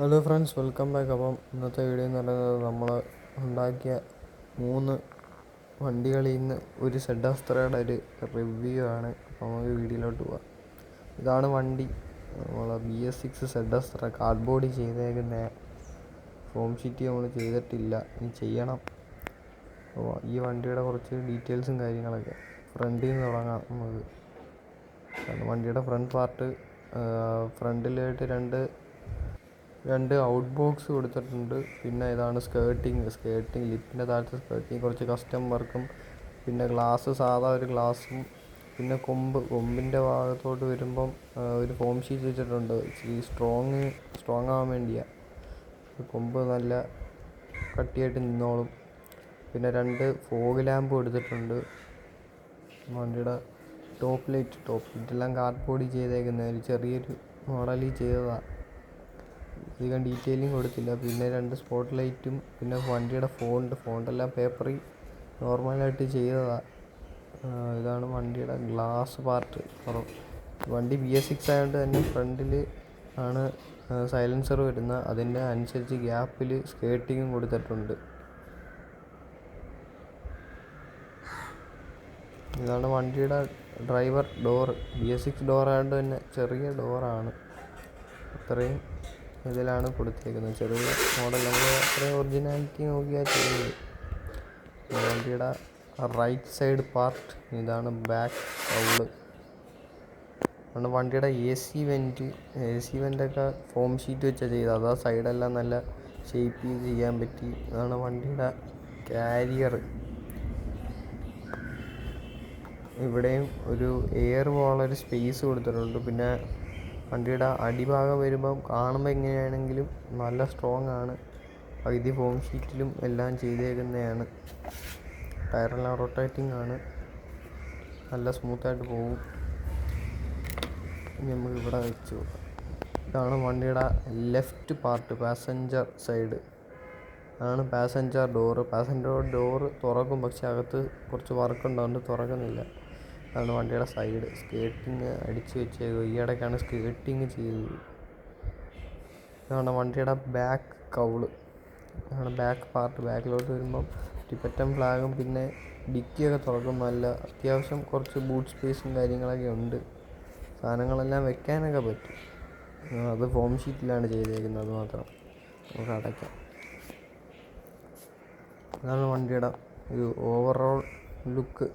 Hello friends, welcome back. അപ്പം ഇന്നത്തെ video എന്ന് പറയുന്നത് നമ്മൾ ഉണ്ടാക്കിയ 3 വണ്ടികളിൽ നിന്ന് ഒരു സെഡാസ്ത്രയുടെ ഒരു റിവ്യൂ ആണ്. അപ്പോൾ നമുക്ക് വീഡിയോയിലോട്ട് പോവാം. ഇതാണ് വണ്ടി. നമ്മൾ BS6 സെഡാസ്ത്ര കാർഡ്ബോർഡ് ചെയ്തേക്കുന്ന ഫോം ഷീറ്റ് നമ്മൾ ചെയ്തിട്ടില്ല, ഇനി ചെയ്യണം. അപ്പോൾ ഈ വണ്ടിയുടെ കുറച്ച് ഡീറ്റെയിൽസും കാര്യങ്ങളൊക്കെ ഫ്രണ്ടിൽ നിന്ന് തുടങ്ങാം നമുക്ക്. വണ്ടിയുടെ ഫ്രണ്ട് പാർട്ട്, ഫ്രണ്ടിലായിട്ട് രണ്ട് ഔട്ട് ബോക്സ് കൊടുത്തിട്ടുണ്ട്. പിന്നെ ഇതാണ് സ്കേർട്ടിങ് ലിപ്പിൻ്റെ താഴത്തെ സ്കേർട്ടിങ്, കുറച്ച് കസ്റ്റം വർക്കും, പിന്നെ ഗ്ലാസ്, സാധാ ഒരു ഗ്ലാസും, പിന്നെ കൊമ്പിൻ്റെ ഭാഗത്തോട്ട് വരുമ്പം ഒരു ഫോം ഷീറ്റ് വെച്ചിട്ടുണ്ട്. ഇച്ചിരി സ്ട്രോങ് ആവാൻ വേണ്ടിയാണ്. കൊമ്പ് നല്ല കട്ടിയായിട്ട് നിന്നോളും. പിന്നെ 2 ഫോഗ് ലാമ്പ് കൊടുത്തിട്ടുണ്ട്. വണ്ടിയുടെ ടോപ്പ് ലൈറ്റ് എല്ലാം കാർഡ്ബോർഡ് ചെയ്തേക്കുന്ന ഒരു ചെറിയൊരു മോഡലിൽ ചെയ്തതാണ്. അധികം ഡീറ്റെയിലിംഗ് കൊടുത്തില്ല. പിന്നെ 2 സ്പോട്ട് ലൈറ്റും, പിന്നെ വണ്ടിയുടെ ഫോണ്ടെല്ലാം പേപ്പറിൽ നോർമലായിട്ട് ചെയ്തതാണ്. ഇതാണ് വണ്ടിയുടെ ഗ്ലാസ് പാർട്ട്. വണ്ടി BS6 ആയതുകൊണ്ട് തന്നെ ഫ്രണ്ടിൽ ആണ് സൈലൻസർ വരുന്നത്. അതിൻ്റെ അനുസരിച്ച് ഗ്യാപ്പിൽ സ്കേർട്ടിങ്ങും കൊടുത്തിട്ടുണ്ട്. ഇതാണ് വണ്ടിയുടെ ഡ്രൈവർ ഡോറ്. BS6 ഡോറായതുകൊണ്ട് തന്നെ ചെറിയ ഡോറാണ്. അത്രയും ഇതിലാണ് കൊടുത്തേക്കുന്നത്. ചെറിയ മോഡൽ, നമ്മൾ അത്രയും ഒറിജിനാലിറ്റി നോക്കിയാൽ ചെയ്യുന്നത്. വണ്ടിയുടെ റൈറ്റ് സൈഡ് പാർട്ട് ഇതാണ്. ബാക്ക് കൗള് ആണ്. വണ്ടിയുടെ AC വെൻ്റൊക്കെ ഫോം ഷീറ്റ് വെച്ചാൽ ചെയ്തത്. അതാ സൈഡെല്ലാം നല്ല ഷേപ്പ് ചെയ്ത് ചെയ്യാൻ പറ്റി. ഇതാണ് വണ്ടിയുടെ കാരിയർ. ഇവിടെയും ഒരു എയർ പോകാനുള്ളൊരു സ്പേസ് കൊടുത്തിട്ടുണ്ട്. പിന്നെ വണ്ടിയുടെ അടിഭാഗം വരുമ്പം കാണുമ്പോൾ എങ്ങനെയാണെങ്കിലും നല്ല സ്ട്രോങ് ആണ്. പകുതി ഫോം ഷീറ്റിലും എല്ലാം ചെയ്തേക്കുന്നതാണ്. ടയറെല്ലാം റൊട്ടേറ്റിംഗ് ആണ്, നല്ല സ്മൂത്തായിട്ട് പോകും. ഇനി നമുക്ക് ഇവിടെ വെച്ച് നോക്കാം. ഇതാണ് വണ്ടിയുടെ ലെഫ്റ്റ് പാർട്ട്, പാസഞ്ചർ സൈഡ് ആണ്. പാസഞ്ചർ ഡോറ് തുറക്കും, പക്ഷെ അകത്ത് കുറച്ച് വർക്ക് ഉണ്ടാകുന്നത് തുറക്കുന്നില്ല. അതാണ് വണ്ടിയുടെ സൈഡ്. സ്കേർട്ടിങ് അടിച്ച് വെച്ചേക്കുക. ഈ ഇടയ്ക്കാണ് സ്കേർട്ടിങ് ചെയ്തത്. ഇതാണ് വണ്ടിയുടെ ബാക്ക് കൗള്. ഇതാണ് ബാക്ക് പാർട്ട്. ബാക്കിലോട്ട് വരുമ്പം ടിബറ്റൻ ഫ്ലാഗും പിന്നെ ഡിക്കിയൊക്കെ തുറക്കും. നല്ല അത്യാവശ്യം കുറച്ച് ബൂട്ട് സ്പേസും കാര്യങ്ങളൊക്കെ ഉണ്ട്. സാധനങ്ങളെല്ലാം വെക്കാനൊക്കെ പറ്റും. അത് ഫോം ഷീറ്റിലാണ് ചെയ്തേക്കുന്നത്, അത് മാത്രം നമുക്ക് അടയ്ക്കാം. ഇതാണ് വണ്ടിയുടെ ഒരു ഓവറോൾ ലുക്ക്.